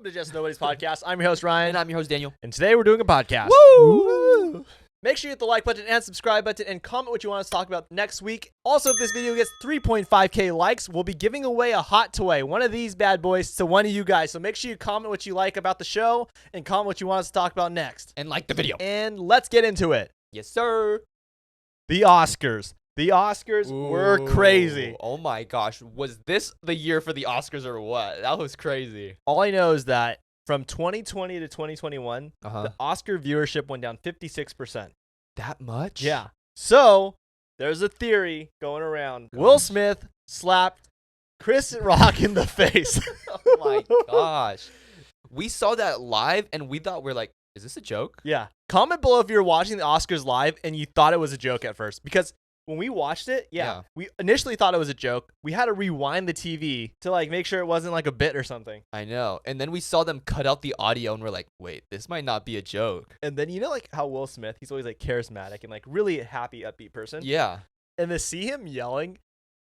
Welcome to Just Nobody's Podcast. I'm your host, Ryan. And I'm your host, Daniel. And today we're doing a podcast. Woo! Make sure you hit the like button and subscribe button and comment what you want us to talk about next week. Also, if this video gets 3.5k likes, we'll be giving away a hot toy, one of these bad boys, to one of you guys. So make sure you comment what you like about the show and comment what you want us to talk about next. And like the video. And let's get into it. Yes, sir. The Oscars. The Oscars were crazy. Oh my gosh. Was this the year for the Oscars or what? That was crazy. All I know is that from 2020 to 2021, the Oscar viewership went down 56%. That much? Yeah. So there's a theory going around. Will Smith slapped Chris Rock in the face. Oh my gosh. We saw that live and we thought we're like, is this a joke? Yeah. Comment below if you're watching the Oscars live and you thought it was a joke at first. Because when we watched it, we initially thought it was a joke. We had to rewind the TV to like make sure it wasn't like a bit or something. I know. And then we saw them cut out the audio and we're like, wait, this might not be a joke. And then you know like how Will Smith, he's always like charismatic and like really a happy, upbeat person. Yeah. And to see him yelling,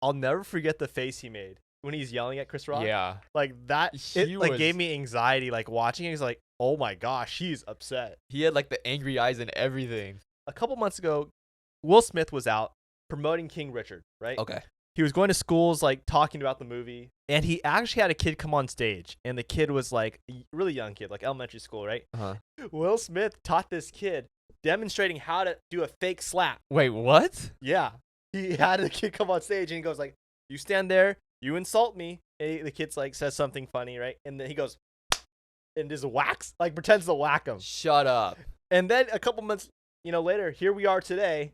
I'll never forget the face he made when he's yelling at Chris Rock. Yeah. Like that, it gave me anxiety. Like watching it, he's like, oh my gosh, he's upset. He had like the angry eyes and everything. A couple months ago, Will Smith was out promoting King Richard, right? Okay. He was going to schools, like talking about the movie, and he actually had a kid come on stage, and the kid was like a really young kid, like elementary school, right? Will Smith taught this kid demonstrating how to do a fake slap. Wait, what? Yeah. He had the kid come on stage, and he goes like, you stand there, you insult me. And the kid's like says something funny, right? And then he goes and just whacks, like pretends to whack him. Shut up. And then a couple months, later, here we are today,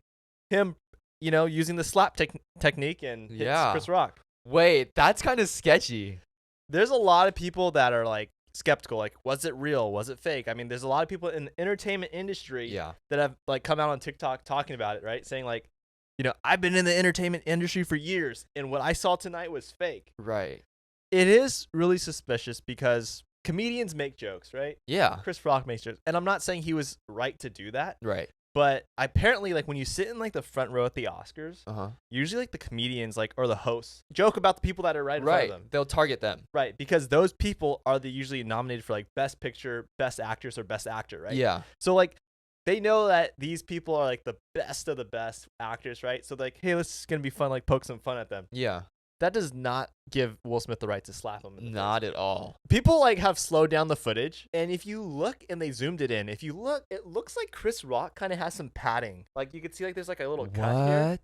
him using the slap technique and hits Chris Rock. Wait, that's kind of sketchy. There's a lot of people that are like skeptical. Like, was it real? Was it fake? I mean, there's a lot of people in the entertainment industry that have like come out on TikTok talking about it, right? Saying like, I've been in the entertainment industry for years, and what I saw tonight was fake. Right. It is really suspicious because comedians make jokes, right? Yeah. Chris Rock makes jokes. And I'm not saying he was right to do that. Right. But apparently, like when you sit in like the front row at the Oscars, usually like the comedians or the hosts joke about the people that are right in front of them. They'll target them. Right, because those people are usually nominated for like Best Picture, Best Actress, or Best Actor, right? Yeah. So like they know that these people are like the best of the best actors, right? So like, hey, this is gonna be fun, like poke some fun at them. Yeah. That does not give Will Smith the right to slap him in the face. Not at all. People like have slowed down the footage, and if you look and they zoomed it in, if you look, it looks like Chris Rock kind of has some padding. Like you could see like there's like a little cut here.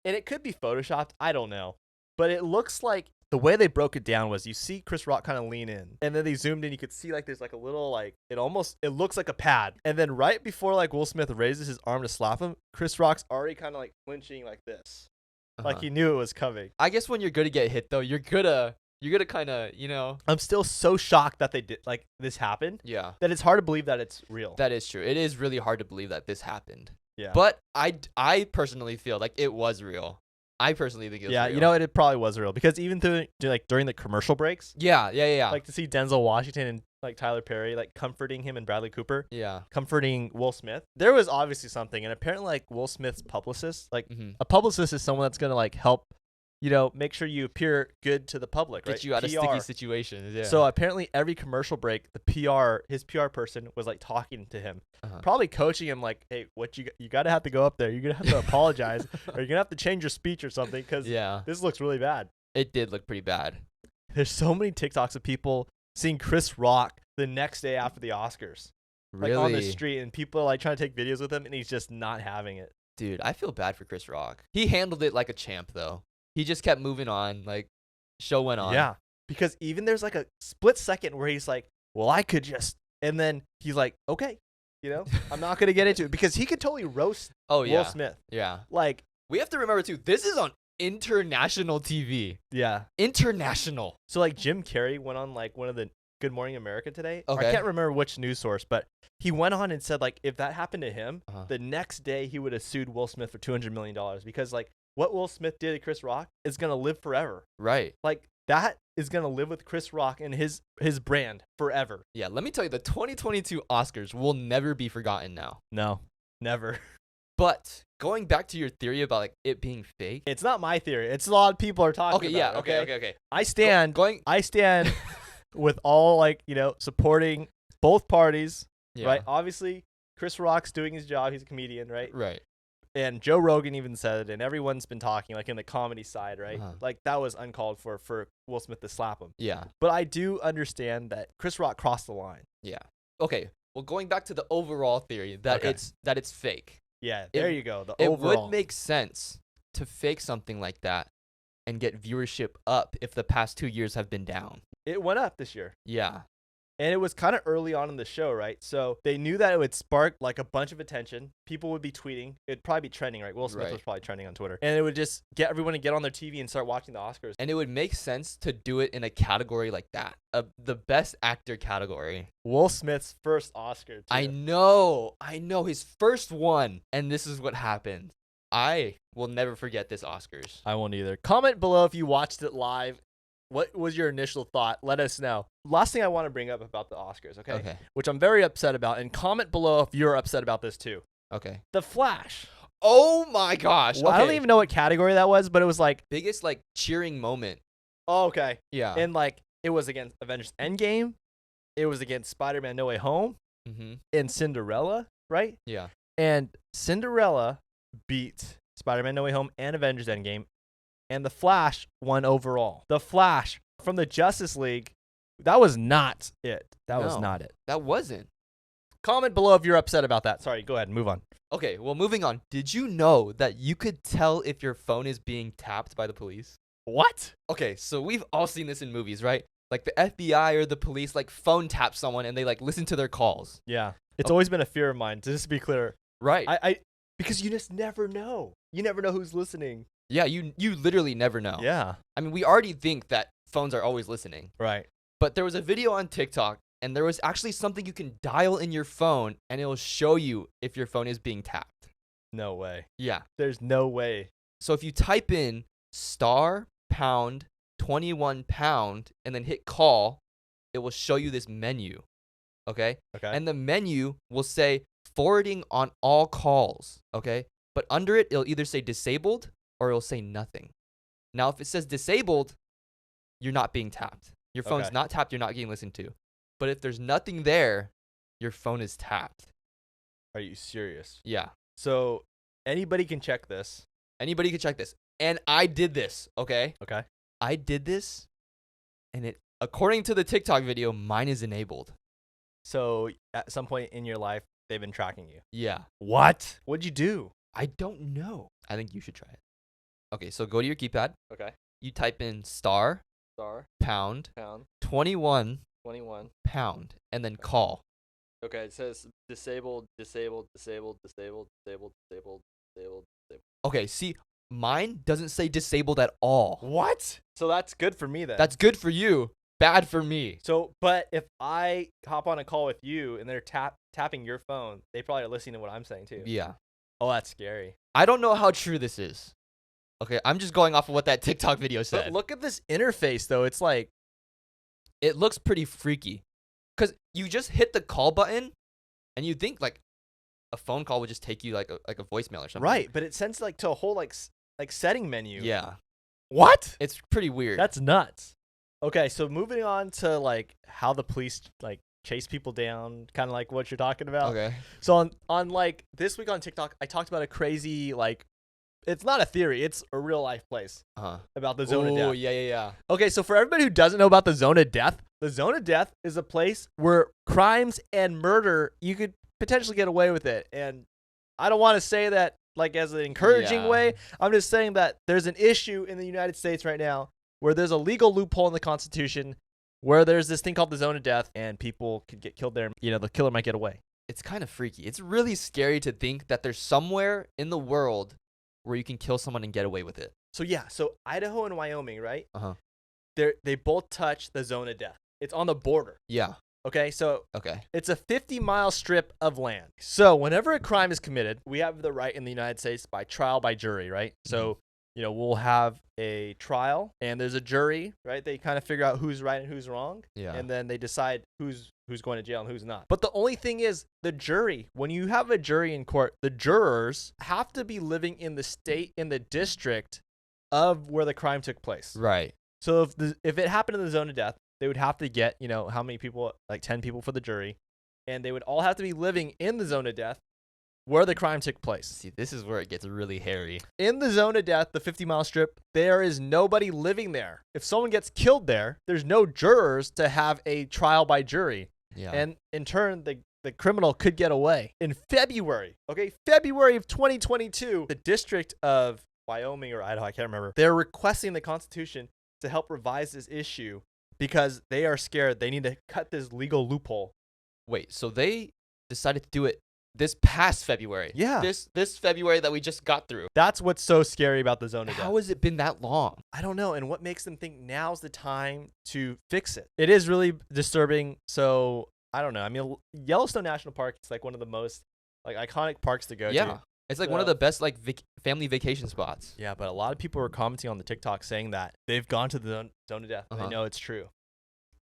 And it could be photoshopped, I don't know. But it looks like the way they broke it down was you see Chris Rock kind of lean in, and then they zoomed in, you could see like there's like a little like it looks like a pad. And then right before like Will Smith raises his arm to slap him, Chris Rock's already kind of like flinching like this. Like he knew it was coming. I guess when you're gonna get hit though, you're gonna kind of, I'm still so shocked that they did like this happened. Yeah. That it's hard to believe that it's real. That is true. It is really hard to believe that this happened. Yeah. But I personally feel like it was real. I personally think it was real. It probably was real because even during the commercial breaks. Yeah. Like to see Denzel Washington and like Tyler Perry like comforting him and Bradley Cooper. Yeah. Comforting Will Smith. There was obviously something, and apparently like Will Smith's publicist, like a publicist is someone that's gonna like help, make sure you appear good to the public, right? Get you out of sticky situations. Yeah. So apparently every commercial break, his PR person was like talking to him, probably coaching him like, hey, what you gotta have to go up there. You're gonna have to apologize, or you're gonna have to change your speech or something because this looks really bad. It did look pretty bad. There's so many TikToks of people seeing Chris Rock the next day after the Oscars, like on the street, and people are like trying to take videos with him, and he's just not having it. Dude, I feel bad for Chris Rock. He handled it like a champ though. He just kept moving on, like show went on. Yeah, because even there's like a split second where he's like, well, I could just, and then he's like, okay, I'm not gonna get into it because he could totally roast Will Smith. Yeah, like we have to remember too, this is on international TV. Yeah, international. So like Jim Carrey went on like one of the Good Morning America today. Okay. I can't remember which news source, but he went on and said like if that happened to him, the next day he would have sued Will Smith for $200 million because like what Will Smith did to Chris Rock is gonna live forever. Right. Like that is gonna live with Chris Rock and his brand forever. Yeah. Let me tell you, the 2022 Oscars will never be forgotten now. No, never. But going back to your theory about like it being fake, it's not my theory. It's a lot of people are talking. Okay. about Yeah. it, Okay. I stand. I stand with all like, supporting both parties, Yeah. right? Obviously, Chris Rock's doing his job. He's a comedian, right? Right. And Joe Rogan even said it, and everyone's been talking like in the comedy side, right? Uh-huh. Like that was uncalled for Will Smith to slap him. Yeah. But I do understand that Chris Rock crossed the line. Yeah. Okay. Well, going back to the overall theory that it's fake. Yeah, there you go. The It overall. would make sense to fake something like that and get viewership up if the past 2 years have been down. It went up this year. Yeah. And it was kind of early on in the show, right? So they knew that it would spark like a bunch of attention. People would be tweeting. It'd probably be trending, right? Will Smith was probably trending on Twitter. And it would just get everyone to get on their TV and start watching the Oscars. And it would make sense to do it in a category like that. The best actor category. Will Smith's first Oscar, too. I know. His first one. And this is what happened. I will never forget this Oscars. I won't either. Comment below if you watched it live. What was your initial thought? Let us know. Last thing I want to bring up about the Oscars, okay? Which I'm very upset about. And comment below if you're upset about this too. Okay. The Flash. Oh my gosh. Well, I don't even know what category that was, but it was like biggest like cheering moment. Oh, okay. Yeah. And like it was against Avengers Endgame. It was against Spider-Man No Way Home. Mm-hmm. And Cinderella, right? Yeah. And Cinderella beat Spider-Man No Way Home and Avengers Endgame. And The Flash won overall. The Flash from the Justice League, that was not it. That was not it. That wasn't. Comment below if you're upset about that. Sorry, go ahead and move on. Okay, well, moving on. Did you know that you could tell if your phone is being tapped by the police? What? Okay, so we've all seen this in movies, right? Like the FBI or the police like phone tap someone and they like listen to their calls. Yeah. It's always been a fear of mine, just to be clear. Right. I because you just never know. You never know who's listening. Yeah, you literally never know. Yeah. I mean, we already think that phones are always listening. Right. But there was a video on TikTok, and there was actually something you can dial in your phone, and it'll show you if your phone is being tapped. No way. Yeah. There's no way. So if you type in *#21#, and then hit call, it will show you this menu. Okay? Okay. And the menu will say forwarding on all calls. Okay? But under it, it'll either say disabled or it'll say nothing. Now, if it says disabled, you're not being tapped. Your phone's not tapped, you're not getting listened to. But if there's nothing there, your phone is tapped. Are you serious? Yeah. So anybody can check this. Anybody can check this. And I did this, okay? Okay. I did this, and it, according to the TikTok video, mine is enabled. So at some point in your life, they've been tracking you. Yeah. What? What'd you do? I don't know. I think you should try it. Okay, so go to your keypad. Okay. You type in *#, Star, pound, pound, 21, 21. pound, and then call. Okay, it says disabled, disabled, disabled, disabled, disabled, disabled, disabled, disabled. Okay, see, mine doesn't say disabled at all. What? So that's good for me then. That's good for you, bad for me. So, but if I hop on a call with you and they're tapping your phone, they probably are listening to what I'm saying too. Yeah. Oh, that's scary. I don't know how true this is. Okay, I'm just going off of what that TikTok video said. But look at this interface though. It's like, it looks pretty freaky. Because you just hit the call button and you think like a phone call would just take you like a voicemail or something. right, but it sends like to a whole like setting menu. Yeah. What? It's pretty weird. That's nuts. Okay, so moving on to like how the police like chase people down, kind of like what you're talking about. okay. So on like this week on TikTok, I talked about a crazy like, it's not a theory, it's a real life place about the zone of death. Oh, yeah. Okay, so for everybody who doesn't know about the zone of death, the zone of death is a place where crimes and murder, you could potentially get away with it. And I don't want to say that like as an encouraging way. I'm just saying that there's an issue in the United States right now where there's a legal loophole in the Constitution where there's this thing called the zone of death and people could get killed there. You know, the killer might get away. It's kind of freaky. It's really scary to think that there's somewhere in the world where you can kill someone and get away with it. So yeah, so Idaho and Wyoming, right? Uh-huh. They both touch the zone of death. It's on the border. Yeah. Okay, so Okay. it's a 50-mile strip of land. So whenever a crime is committed, we have the right in the United States by trial by jury, right? So, you know, we'll have a trial and there's a jury, right? They kind of figure out who's right and who's wrong. Yeah. And then they decide who's going to jail and who's not. But the only thing is the jury, when you have a jury in court, the jurors have to be living in the state, in the district of where the crime took place. Right. So if it happened in the zone of death, they would have to get, how many people, like 10 people for the jury, and they would all have to be living in the zone of death where the crime took place. See, this is where it gets really hairy. In the zone of death, the 50-mile strip, there is nobody living there. If someone gets killed there, there's no jurors to have a trial by jury. Yeah. And in turn, the criminal could get away. In February of 2022, the District of Wyoming or Idaho, I can't remember, they're requesting the Constitution to help revise this issue because they are scared. They need to cut this legal loophole. Wait, so they decided to do it this past February? Yeah. This February that we just got through. That's what's so scary about the zone of death. How has it been that long? I don't know. And what makes them think now's the time to fix it? It is really disturbing. So I don't know. I mean, Yellowstone National Park is like one of the most like iconic parks to go to. Yeah. It's like one of the best like family vacation spots. Yeah, but a lot of people were commenting on the TikTok saying that they've gone to the zone of death. And they know it's true.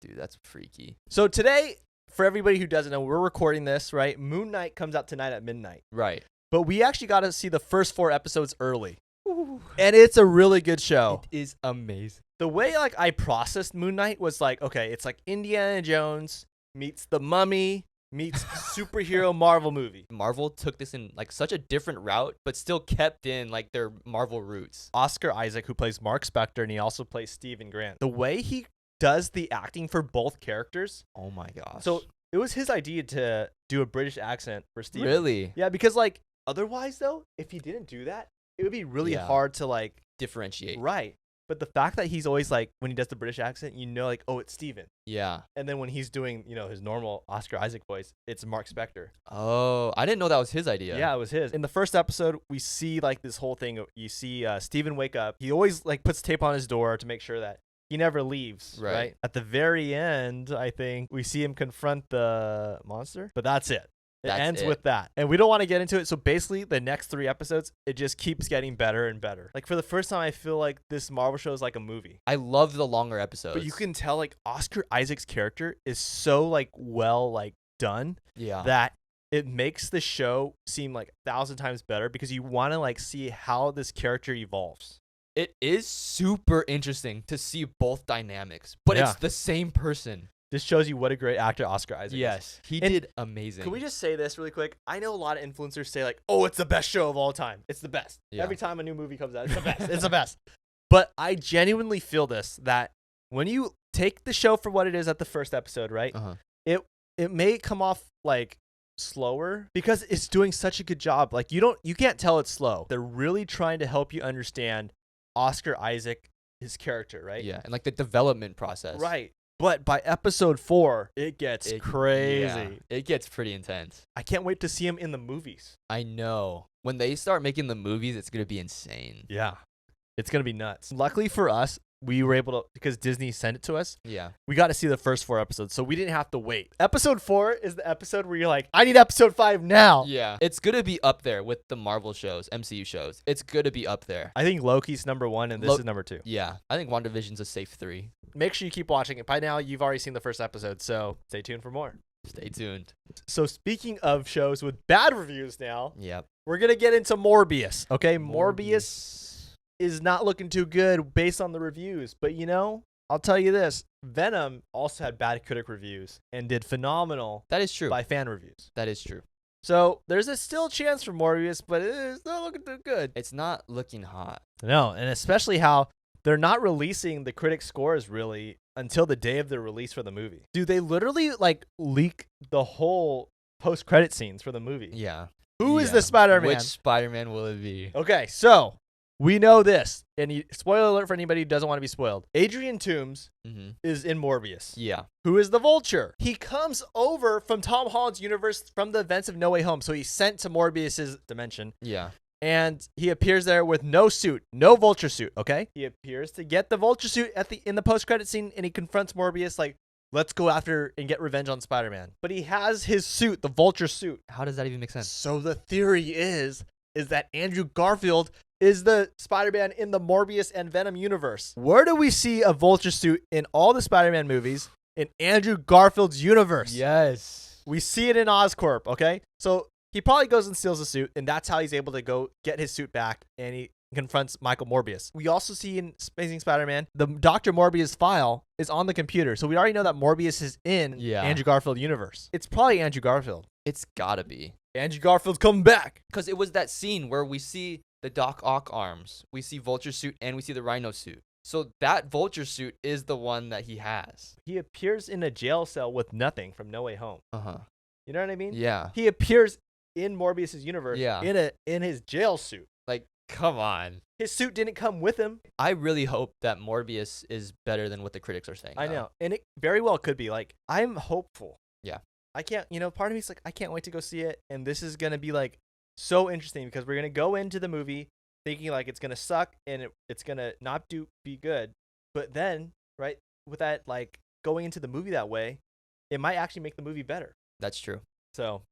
Dude, that's freaky. So today, for everybody who doesn't know, we're recording this, right? Moon Knight comes out tonight at midnight. Right. But we actually got to see the first 4 episodes early. Ooh. And it's a really good show. It is amazing. The way like I processed Moon Knight was like, okay, it's like Indiana Jones meets The Mummy meets superhero Marvel movie. Marvel took this in like such a different route, but still kept in like their Marvel roots. Oscar Isaac, who plays Mark Spector, and he also plays Stephen Grant. The way he does the acting for both characters. Oh my gosh. So it was his idea to do a British accent for Stephen. Really? Yeah, because like otherwise though, if he didn't do that, it would be really hard to like differentiate. Right. But the fact that he's always like, when he does the British accent, like, oh, it's Steven. Yeah. And then when he's doing, his normal Oscar Isaac voice, it's Mark Spector. Oh, I didn't know that was his idea. Yeah, it was his. In the first episode, we see like this whole thing. You see Steven wake up. He always like puts tape on his door to make sure that he never leaves. Right. At the very end, I think we see him confront the monster, but that's it. It ends with that. And we don't want to get into it. So basically, the next 3 episodes, it just keeps getting better and better. Like for the first time, I feel like this Marvel show is like a movie. I love the longer episodes. But you can tell like Oscar Isaac's character is so like well like done. Yeah. That it makes the show seem like 1,000 times better because you want to like see how this character evolves. It is super interesting to see both dynamics, but it's the same person. This shows you what a great actor Oscar Isaac is. Yes, he did amazing. Can we just say this really quick? I know a lot of influencers say like, oh, it's the best show of all time. It's the best. Yeah. Every time a new movie comes out, it's the best. It's the best. But I genuinely feel this, that when you take the show for what it is at the first episode, right? It may come off like slower because it's doing such a good job. Like you can't tell it's slow. They're really trying to help you understand Oscar Isaac, his character, right? Yeah, and like the development process. Right. But by episode 4, it gets crazy. Yeah, it gets pretty intense. I can't wait to see him in the movies. I know. When they start making the movies, it's going to be insane. Yeah. It's going to be nuts. Luckily for us, we were able to, because Disney sent it to us. Yeah. We got to see the first 4 episodes, so we didn't have to wait. Episode 4 is the episode where you're like, I need episode 5 now. Yeah. It's going to be up there with the Marvel shows, MCU shows. It's going to be up there. I think Loki's number 1 and this is number 2. Yeah. I think WandaVision's a safe 3. Make sure you keep watching it. By now, you've already seen the first episode, so stay tuned for more. Stay tuned. So speaking of shows with bad reviews now, yep, we're going to get into Morbius, okay? Morbius is not looking too good based on the reviews. But, I'll tell you this. Venom also had bad critic reviews and did phenomenal. That is true. By fan reviews. That is true. So there's a still chance for Morbius, but it's not looking too good. It's not looking hot. No, and especially how they're not releasing the critic scores really until the day of the release for the movie. Dude, they literally like leak the whole post-credit scenes for the movie. Yeah. Who is the Spider-Man? Which Spider-Man will it be? Okay, so we know this, and spoiler alert for anybody who doesn't want to be spoiled. Adrian Toomes is in Morbius. Yeah. Who is the Vulture? He comes over from Tom Holland's universe from the events of No Way Home, so he's sent to Morbius's dimension. Yeah. And he appears there with no suit, no Vulture suit, okay? He appears to get the Vulture suit in the post-credit scene, and he confronts Morbius like, let's go after and get revenge on Spider-Man. But he has his suit, the Vulture suit. How does that even make sense? So the theory is that Andrew Garfield is the Spider-Man in the Morbius and Venom universe. Where do we see a Vulture suit in all the Spider-Man movies in Andrew Garfield's universe? Yes. We see it in Oscorp, okay? So he probably goes and steals the suit, and that's how he's able to go get his suit back, and he confronts Michael Morbius. We also see in Amazing Spider-Man, the Dr. Morbius file is on the computer. So we already know that Morbius is in Andrew Garfield universe. It's probably Andrew Garfield. It's gotta be. Andrew Garfield's coming back. Because it was that scene where we see the Doc Ock arms, we see Vulture suit, and we see the Rhino suit. So that Vulture suit is the one that he has. He appears in a jail cell with nothing from No Way Home. Uh-huh. You know what I mean? Yeah. He appears in Morbius's universe in his jail suit. Like, come on. His suit didn't come with him. I really hope that Morbius is better than what the critics are saying. I know. And it very well could be. Like, I'm hopeful. Yeah. I can't, part of me is like, I can't wait to go see it. And this is going to be like so interesting because we're going to go into the movie thinking like it's going to suck and it's going to not be good. But then, right, with that, like going into the movie that way, it might actually make the movie better. That's true. So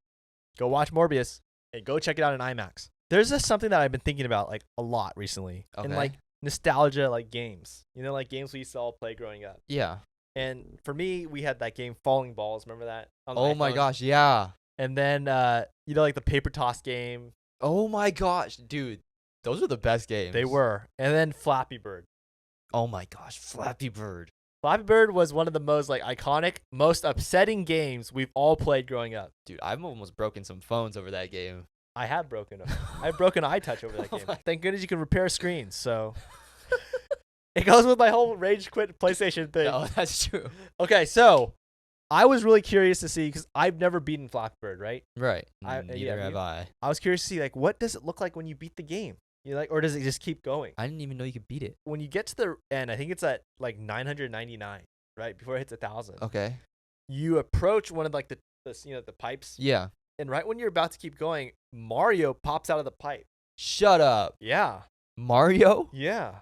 go watch Morbius and go check it out in IMAX. There's just something that I've been thinking about like a lot recently. Okay. And like nostalgia, like games, like games we used to all play growing up. Yeah. And for me, we had that game Falling Balls. Remember that? Oh my gosh, yeah. And then, like the paper toss game. Oh my gosh, dude. Those are the best games. They were. And then Flappy Bird. Oh my gosh, Flappy Bird. Flappy Bird was one of the most like iconic, most upsetting games we've all played growing up. Dude, I've almost broken some phones over that game. I have broken them. I've broken iTouch over that game. Thank goodness you can repair screens. So it goes with my whole rage quit PlayStation thing. No, that's true. Okay, so I was really curious to see because I've never beaten Flappy Bird, right? Right. Neither have I. I was curious to see like what does it look like when you beat the game? Or does it just keep going? I didn't even know you could beat it. When you get to the end, I think it's at like 999, right before it hits 1,000. Okay. You approach one of like the pipes. Yeah. And right when you're about to keep going, Mario pops out of the pipe. Shut up. Yeah. Mario? Yeah.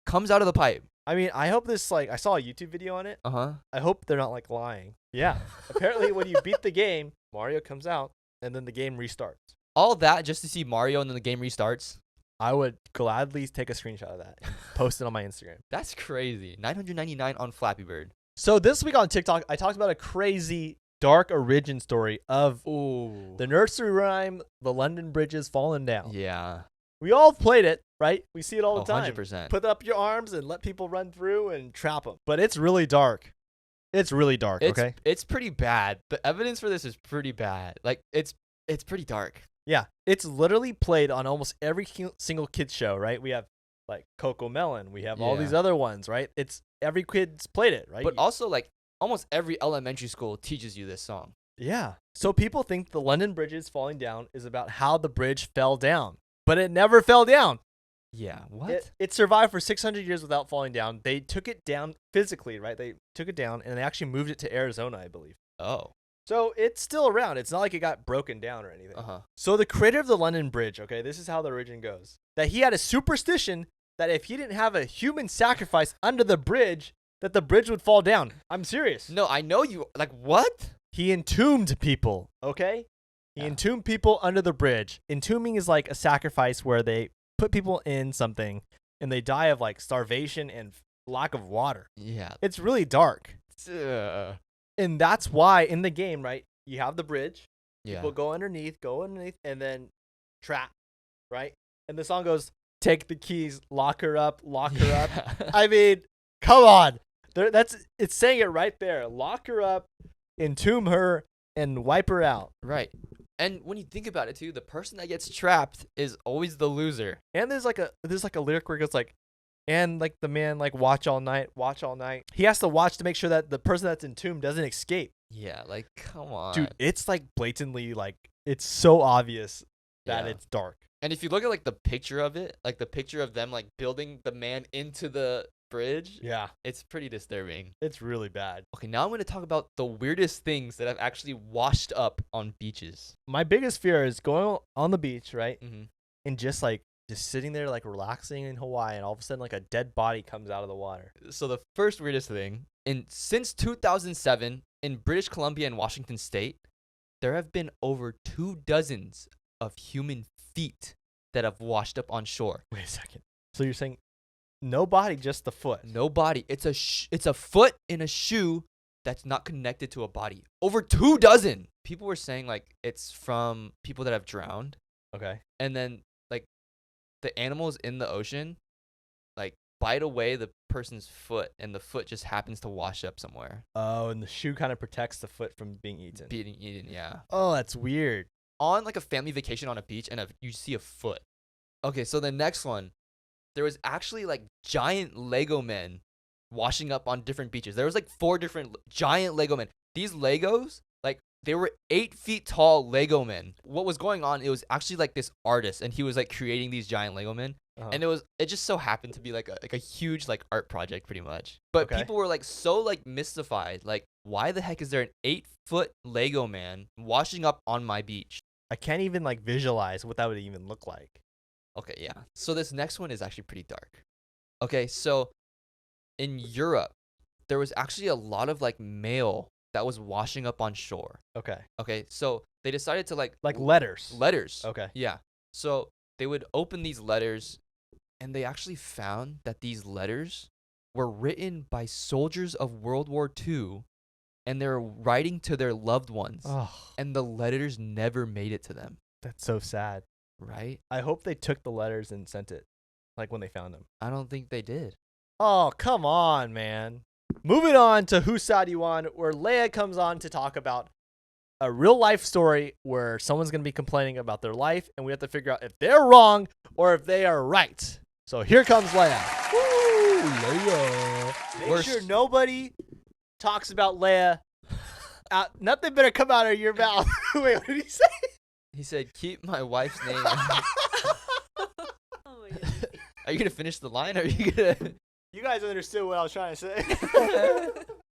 Comes out of the pipe. I mean, I hope this I saw a YouTube video on it. Uh-huh. I hope they're not like lying. Yeah. Apparently, when you beat the game, Mario comes out and then the game restarts. All that just to see Mario and then the game restarts. I would gladly take a screenshot of that and post it on my Instagram. That's crazy. 999 on Flappy Bird. So this week on TikTok, I talked about a crazy dark origin story of the nursery rhyme, The London Bridge is Falling Down. Yeah. We all played it, right? We see it all the time. 100%. Put up your arms and let people run through and trap them. But it's really dark. It's really dark, okay? It's pretty bad. The evidence for this is pretty bad. Like, it's pretty dark. Yeah. It's literally played on almost every single kid's show, right? We have like Coco Melon. We have all these other ones, right? It's every kid's played it, right? But also, like, almost every elementary school teaches you this song. Yeah. So people think The London Bridge is Falling Down is about how the bridge fell down. But it never fell down. Yeah, what? It survived for 600 years without falling down. They took it down physically, right? They took it down, and they actually moved it to Arizona, I believe. Oh. So it's still around. It's not like it got broken down or anything. Uh-huh. So the creator of the London Bridge, okay, this is how the origin goes. That he had a superstition that if he didn't have a human sacrifice under the bridge, that the bridge would fall down. I'm serious. No, I know you. Like, what? He entombed people, okay? He entombed people under the bridge. Entombing is like a sacrifice where they put people in something and they die of like starvation and lack of water. Yeah. It's really dark. And that's why in the game, right, you have the bridge. Yeah. People go underneath, and then trap, right? And the song goes, take the keys, lock her up. I mean, come on. It's saying it right there. Lock her up, entomb her, and wipe her out. Right. And when you think about it too, the person that gets trapped is always the loser. And there's like a lyric where it goes like, and like the man like watch all night. He has to watch to make sure that the person that's entombed doesn't escape. Yeah, like come on. Dude, it's like blatantly like it's so obvious that it's dark. And if you look at like the picture of it, like the picture of them like building the man into the bridge, it's pretty disturbing. It's really bad. Okay, now I'm going to talk about the weirdest things that have actually washed up on beaches. My biggest fear is going on the beach, right? Mm-hmm. And just sitting there like relaxing in Hawaii, and all of a sudden like a dead body comes out of the water. So the first weirdest thing, since 2007 in British Columbia and Washington State, there have been over 24 of human feet that have washed up on shore. Wait a second. So you're saying no body, just the foot? No body. It's a foot in a shoe that's not connected to a body. Over 24. People were saying like it's from people that have drowned. Okay. And then like the animals in the ocean like bite away the person's foot, and the foot just happens to wash up somewhere. Oh, and the shoe kind of protects the foot from being eaten. Being eaten, yeah. Oh, that's weird. On like a family vacation on a beach, and you see a foot. Okay, so the next one, there was actually like giant Lego men washing up on different beaches. There was like 4 different giant Lego men. These Legos, like they were 8 feet tall Lego men. What was going on? It was actually like this artist, and he was like creating these giant Lego men. And it just so happened to be like a huge like art project pretty much. But people were like so like mystified, like why the heck is there an 8-foot Lego man washing up on my beach? I can't even like visualize what that would even look like. Okay, yeah. So this next one is actually pretty dark. Okay, so in Europe, there was actually a lot of like mail that was washing up on shore. Okay, so they decided to like letters. Letters. Okay. Yeah. So they would open these letters, and they actually found that these letters were written by soldiers of World War II, and they're writing to their loved ones. Oh, And the letters never made it to them. that's so sad. Right? I hope they took the letters and sent it, like when they found them. I don't think they did. Oh, come on, man. Moving on to Whose Side You On, where Leia comes on to talk about a real life story where someone's going to be complaining about their life, and we have to figure out if they're wrong or if they are right. So here comes Leia. Woo, Leia. Make sure nobody talks about Leia. Nothing better come out of your mouth. Wait, what did he say? He said, keep my wife's name. Oh my God. Are you going to finish the line, or are you going to... You guys understood what I was trying to say.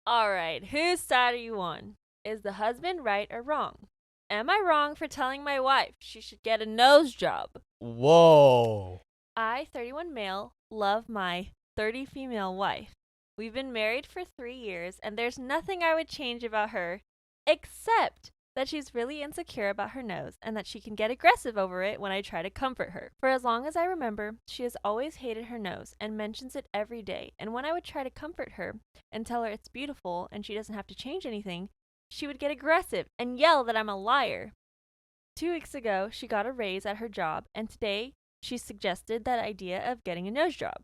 All right, whose side are you on? Is the husband right or wrong? Am I wrong for telling my wife she should get a nose job? Whoa. I, 31 male, love my 30 female wife. We've been married for 3 years, and there's nothing I would change about her except that she's really insecure about her nose and that she can get aggressive over it when I try to comfort her. For as long as I remember, she has always hated her nose and mentions it every day. And when I would try to comfort her and tell her it's beautiful and she doesn't have to change anything, she would get aggressive and yell that I'm a liar. 2 weeks ago, she got a raise at her job, and today she suggested that idea of getting a nose job.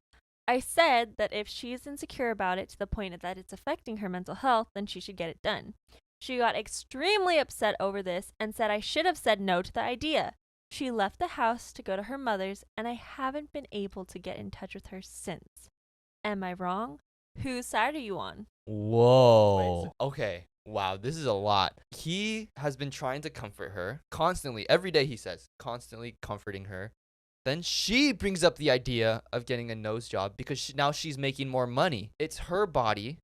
I said that if she's insecure about it to the point that it's affecting her mental health, then she should get it done. She got extremely upset over this and said I should have said no to the idea. She left the house to go to her mother's, and I haven't been able to get in touch with her since. Am I wrong? Whose side are you on? Whoa. Okay. Wow, this is a lot. He has been trying to comfort her constantly. Every day, he says, constantly comforting her. Then she brings up the idea of getting a nose job because now she's making more money. It's her body.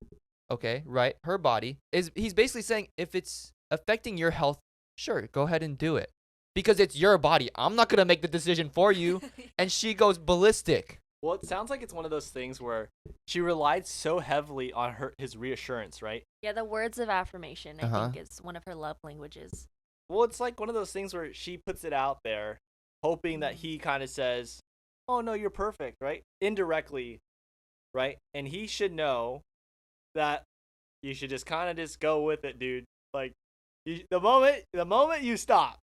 Okay, right? Her body. He's basically saying if it's affecting your health, sure, go ahead and do it. Because it's your body. I'm not going to make the decision for you. And she goes ballistic. Well, it sounds like it's one of those things where she relied so heavily on his reassurance, right? Yeah, the words of affirmation, I think, is one of her love languages. Well, it's like one of those things where she puts it out there, hoping that he kind of says, oh, no, you're perfect, right? Indirectly, right? And he should know that you should just kind of just go with it, dude. Like, the moment you stop,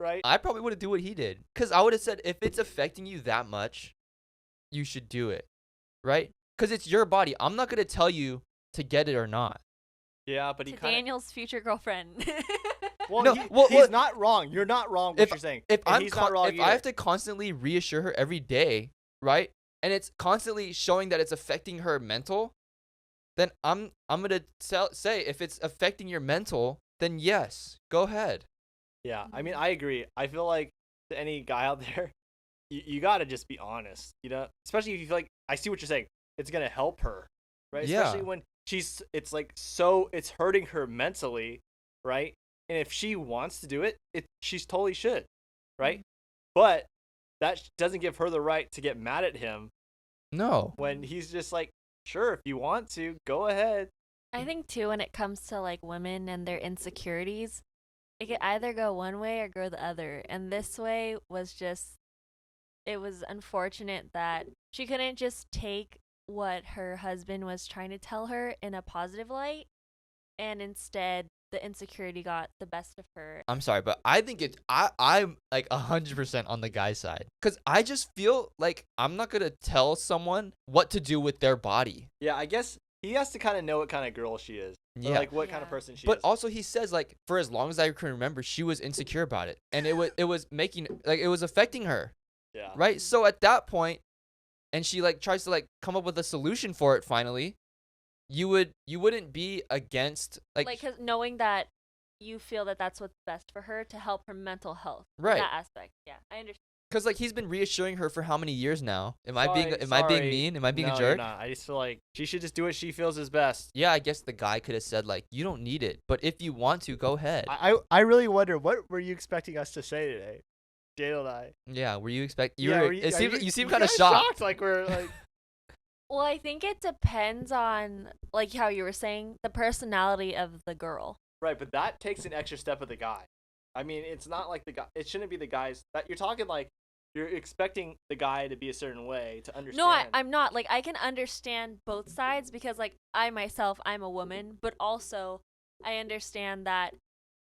right? I probably wouldn't do what he did. Because I would have said, if it's affecting you that much, you should do it, right? Because it's your body. I'm not going to tell you to get it or not. Yeah, but he to kind of... Daniel's future girlfriend. Well, no, he's not wrong. You're not wrong what you're saying. If he's not wrong either. I have to constantly reassure her every day, right? And it's constantly showing that it's affecting her mental, then I'm going to say if it's affecting your mental, then yes, go ahead. Yeah, I mean, I agree. I feel like to any guy out there, you got to just be honest, you know? Especially if you feel like, I see what you're saying, it's going to help her, right? Yeah. Especially when it's like, it's hurting her mentally, right? And if she wants to do it, she's totally should, right? But that doesn't give her the right to get mad at him. No. When he's just like, sure, if you want to, go ahead. I think, too, when it comes to, like, women and their insecurities, it could either go one way or go the other. And this way was just, it was unfortunate that she couldn't just take what her husband was trying to tell her in a positive light and instead the insecurity got the best of her. I'm sorry, but I think I'm like 100% on the guy's side. Because I just feel like I'm not going to tell someone what to do with their body. Yeah, I guess he has to kind of know what kind of girl she is. Or, Yeah. like what kind of Yeah. person she But is. also he says like for as long as I can remember, she was insecure about it. And it was making like it was affecting her. Yeah. Right? So at that point, and she like tries to like come up with a solution for it finally, you wouldn't be against like 'Cause knowing that you feel that that's what's best for her to help her mental health. Right. That aspect. Yeah, I understand. because like he's been reassuring her for how many years now? Am I being Sorry. mean? Am I being No, a you're jerk? not. I just feel like she should just do what she feels is best. Yeah, I guess the guy could have said like you don't need it, but if you want to, go ahead. I really wonder, what were you expecting us to say today, Daniel and I? Yeah, were you expect you Yeah, were, were it are seemed, you seem you kind of guys shocked. Like we're like. Well, I think it depends on, like how you were saying, the personality of the girl. Right, but that takes an extra step of the guy. I mean, it's not like the guy. It shouldn't be the guys that you're talking like. You're expecting the guy to be a certain way to understand. No, I'm not. Like, I can understand both sides because, like, I myself, I'm a woman, but also I understand that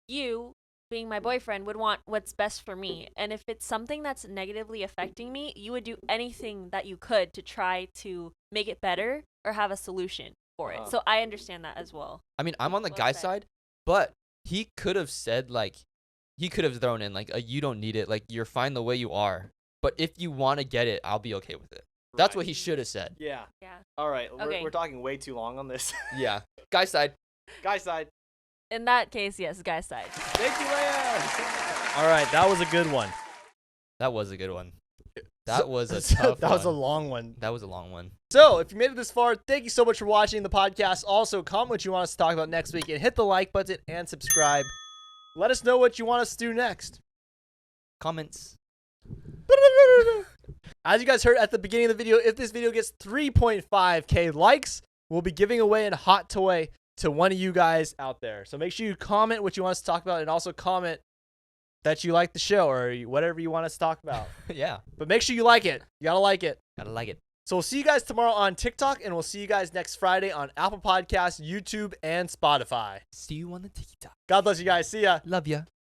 you, being my boyfriend, would want what's best for me. And if it's something that's negatively affecting me, you would do anything that you could to try to make it better or have a solution for it. Uh-huh. So I understand that as well. I mean, I'm on the Well guy's said. side, but he could have said like he could have thrown in like you don't need it, like you're fine the way you are. But if you want to get it, I'll be okay with it. That's what he should have said. Yeah. Yeah. All right. Okay. We're talking way too long on this. Yeah. Guy's side. Guy's side. In that case, yes, guy's side. Thank you, Leia. All right, that was a good one. That was a good one. That was a So, tough that was a one. long one. That was a long one. So, if you made it this far, thank you so much for watching the podcast. Also, comment what you want us to talk about next week and hit the like button and subscribe. Let us know what you want us to do next. Comments. As you guys heard at the beginning of the video, if this video gets 3.5k likes, we'll be giving away a hot toy to one of you guys out there. So make sure you comment what you want us to talk about and also comment that you like the show or whatever you want us to talk about. Yeah. But make sure you like it. You gotta like it. Gotta like it. So we'll see you guys tomorrow on TikTok, and we'll see you guys next Friday on Apple Podcasts, YouTube, and Spotify. See you on the TikTok. God bless you guys. See ya. Love ya.